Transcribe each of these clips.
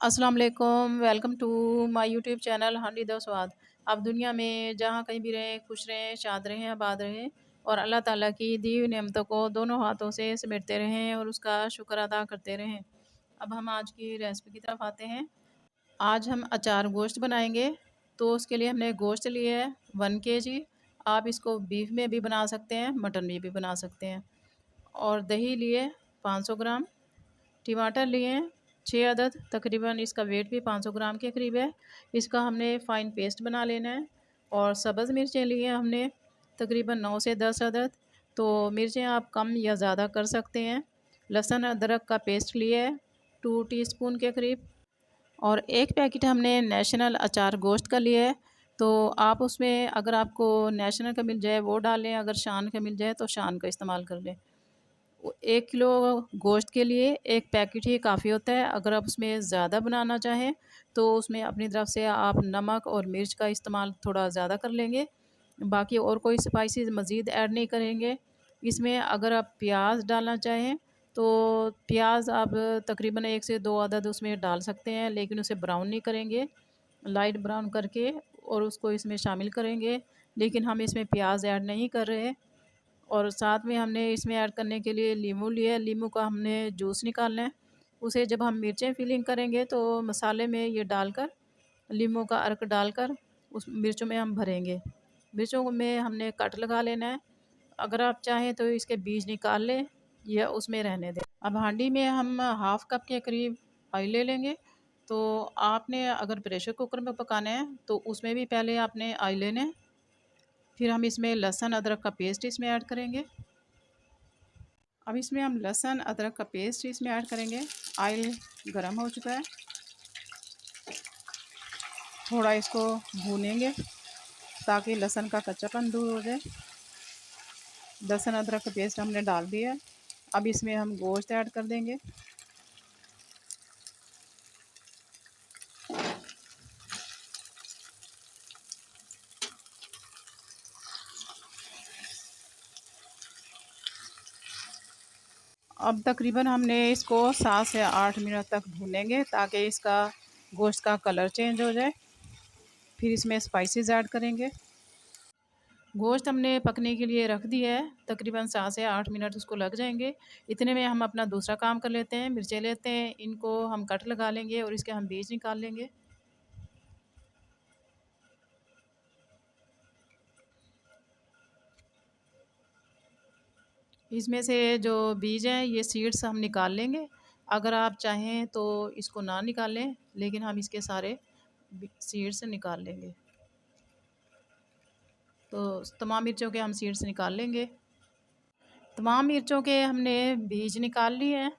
अस्सलाम वालेकुम, welcome to my YouTube channel Handi the Swad. आप दुनिया में जहाँ कहीं भी रहें, खुश रहें, शाद रहें, आबाद रहें और अल्लाह ताला की दी हुई नेमतों को दोनों हाथों से समेटते रहें और उसका शुक्र अदा करते रहें। अब हम आज की रेसिपी की तरफ आते हैं। आज हम अचार गोश्त बनाएंगे। तो उसके लिए हमने गोश्त लिया है 1 केजी। आप इसको बीफ में भी बना सकते हैं, मटन में भी बना सकते हैं। और दही लिए 500 ग्राम। टमाटर लिए हैं 6 अदद, तकरीबन इसका वेट भी 500 ग्राम के करीब है। इसका हमने फ़ाइन पेस्ट बना लेना है। और सब्ज़ मिर्चें लिए हैं हमने तकरीबन 9 से 10 अदद। तो मिर्चें आप कम या ज़्यादा कर सकते हैं। लहसुन अदरक का पेस्ट लिया है 2 टीस्पून के करीब। और एक पैकेट हमने नेशनल अचार गोश्त का लिया है। तो आप उसमें अगर आपको नेशनल का मिल जाए वो डालें, अगर शान का मिल जाए तो शान का इस्तेमाल कर लें। 1 किलो गोश्त के लिए एक पैकेट ही काफ़ी होता है। अगर आप उसमें ज़्यादा बनाना चाहें तो उसमें अपनी तरफ से आप नमक और मिर्च का इस्तेमाल थोड़ा ज़्यादा कर लेंगे। बाकी और कोई स्पाइसेस मज़ीद ऐड नहीं करेंगे। इसमें अगर आप प्याज डालना चाहें तो प्याज आप तकरीबन 1 से 2 अदद उसमें डाल सकते हैं, लेकिन उसे ब्राउन नहीं करेंगे। लाइट ब्राउन करके और उसको इसमें शामिल करेंगे, लेकिन हम इसमें प्याज ऐड नहीं कर रहे। और साथ में हमने इसमें ऐड करने के लिए लीमू लिया है। लीमू का हमने जूस निकालना है। उसे जब हम मिर्चें फिलिंग करेंगे तो मसाले में ये डालकर, लीमू का अर्क डालकर उस मिर्चों में हम भरेंगे। मिर्चों में हमने कट लगा लेना है। अगर आप चाहें तो इसके बीज निकाल लें या उसमें रहने दें। अब हांडी में हम हाफ़ कप के करीब ऑयल ले लेंगे। तो आपने अगर प्रेशर कुकर में पकाना है तो उसमें भी पहले आपने ऑयल लेना है। फिर हम इसमें लहसुन अदरक का पेस्ट इसमें ऐड करेंगे। अब इसमें हम लहसुन अदरक का पेस्ट इसमें ऐड करेंगे। ऑयल गरम हो चुका है। थोड़ा इसको भूनेंगे ताकि लहसुन का कच्चापन दूर हो जाए। लहसुन अदरक का पेस्ट हमने डाल दिया है। अब इसमें हम गोश्त ऐड कर देंगे। अब तकरीबन हमने इसको 7 से 8 मिनट तक भूनेंगे ताकि इसका गोश्त का कलर चेंज हो जाए। फिर इसमें स्पाइसेस ऐड करेंगे। गोश्त हमने पकने के लिए रख दिया है, तकरीबन 7 से 8 मिनट उसको लग जाएंगे। इतने में हम अपना दूसरा काम कर लेते हैं। मिर्चें लेते हैं, इनको हम कट लगा लेंगे और इसके हम बीज निकाल लेंगे। इसमें से जो बीज हैं ये सीड्स हम निकाल लेंगे। अगर आप चाहें तो इसको ना निकालें, लेकिन हम इसके सारे सीड्स निकाल लेंगे। तो तमाम मिर्चों के हम सीड्स निकाल लेंगे। तमाम मिर्चों के हमने बीज निकाल लिए हैं।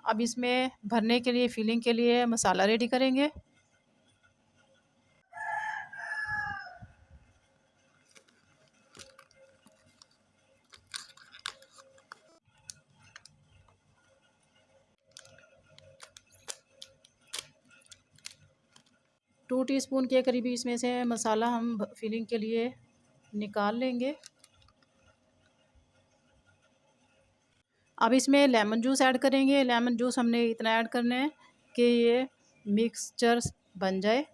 अब इसमें भरने के लिए, फिलिंग के लिए मसाला रेडी करेंगे। टू टीस्पून के करीब इसमें से मसाला हम फिलिंग के लिए निकाल लेंगे। अब इसमें लेमन जूस ऐड करेंगे। लेमन जूस हमने इतना ऐड करना है कि ये मिक्सचर बन जाए।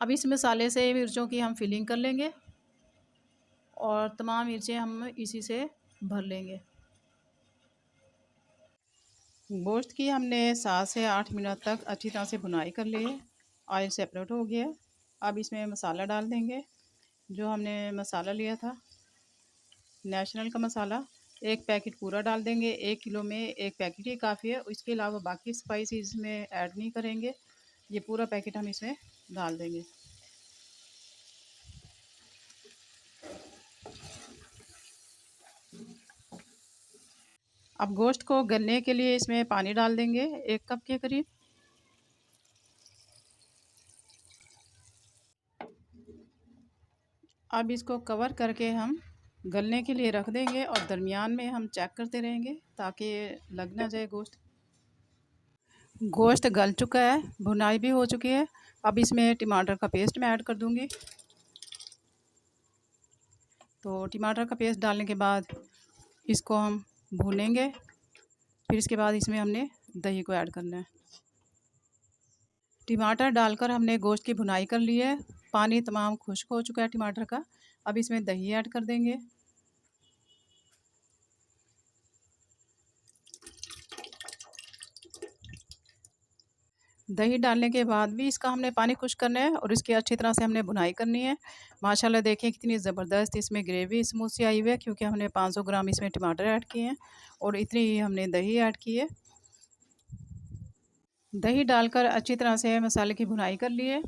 अब इस मसाले से मिर्चों की हम फिलिंग कर लेंगे और तमाम मिर्चें हम इसी से भर लेंगे। गोश्त की हमने 7 से 8 मिनट तक अच्छी तरह से भुनाई कर ली है। ऑयल सेपरेट हो गया। अब इसमें मसाला डाल देंगे। जो हमने मसाला लिया था नेशनल का मसाला, एक पैकेट पूरा डाल देंगे। 1 किलो में एक पैकेट ही काफ़ी है। इसके अलावा बाकी स्पाइस इसमें ऐड नहीं करेंगे। ये पूरा पैकेट हम इसमें डाल देंगे। अब गोश्त को गलने के लिए इसमें पानी डाल देंगे 1 कप के करीब। अब इसको कवर करके हम गलने के लिए रख देंगे और दरमियान में हम चेक करते रहेंगे ताकि लग ना जाए गोश्त। गोश्त गल चुका है, भुनाई भी हो चुकी है। अब इसमें टमाटर का पेस्ट मैं ऐड कर दूंगी। तो टमाटर का पेस्ट डालने के बाद इसको हम भूनेंगे। फिर इसके बाद इसमें हमने दही को ऐड करना है। टमाटर डालकर हमने गोश्त की भुनाई कर ली है। पानी तमाम खुश्क हो चुका है टमाटर का। अब इसमें दही ऐड कर देंगे। दही डालने के बाद भी इसका हमने पानी खुश्क करना है और इसकी अच्छी तरह से हमने भुनाई करनी है। माशाल्लाह देखिए कितनी ज़बरदस्त इसमें ग्रेवी स्मूथ सी आई हुई है, क्योंकि हमने 500 ग्राम इसमें टमाटर ऐड किए हैं और इतनी ही हमने दही ऐड की है। दही डालकर अच्छी तरह से मसाले की भुनाई कर लिए।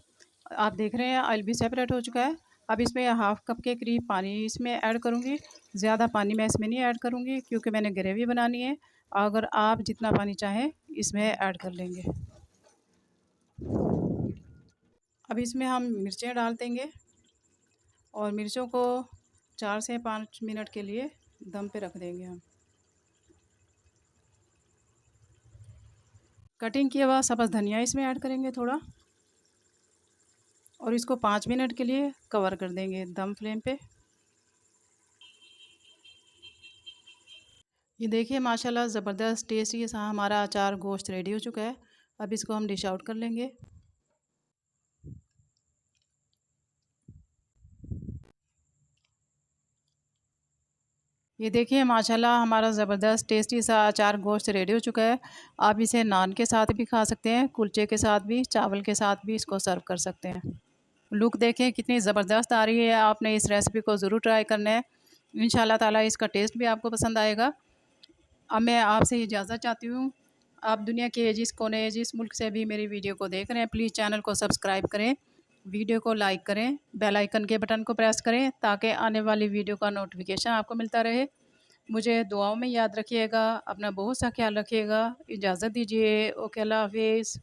आप देख रहे हैं ऑयल भी सेपरेट हो चुका है। अब इसमें हाफ़ कप के करीब पानी इसमें ऐड करूँगी। ज़्यादा पानी मैं इसमें नहीं ऐड करूँगी, क्योंकि मैंने ग्रेवी बनानी है। अगर आप जितना पानी चाहें इसमें ऐड कर लेंगे। अब इसमें हम मिर्चें डाल देंगे और मिर्चों को 4 से 5 मिनट के लिए दम पे रख देंगे हम। कटिंग किया हुआ सब्ज़ धनिया इसमें ऐड करेंगे थोड़ा, और इसको 5 मिनट के लिए कवर कर देंगे दम फ्लेम पे। ये देखिए माशाल्लाह ज़बरदस्त टेस्टी सा हमारा अचार गोश्त रेडी हो चुका है। अब इसको हम डिश आउट कर लेंगे। ये देखिए माशाल्लाह हमारा ज़बरदस्त टेस्टी सा अचार गोश्त रेडी हो चुका है। आप इसे नान के साथ भी खा सकते हैं, कुलचे के साथ भी, चावल के साथ भी इसको सर्व कर सकते हैं। लुक देखें कितनी ज़बरदस्त आ रही है। आपने इस रेसिपी को ज़रूर ट्राई करना है। इंशाल्लाह ताला इसका टेस्ट भी आपको पसंद आएगा। अब मैं आपसे इजाज़त चाहती हूँ। आप दुनिया के जिस कोने जिस मुल्क से भी मेरी वीडियो को देख रहे हैं, प्लीज़ चैनल को सब्सक्राइब करें, वीडियो को लाइक करें, बेल आइकन के बटन को प्रेस करें, ताकि आने वाली वीडियो का नोटिफिकेशन आपको मिलता रहे। मुझे दुआओं में याद रखिएगा। अपना बहुत सा ख्याल रखिएगा। इजाज़त दीजिए। ओके, अल्लाह हाफ़िज़।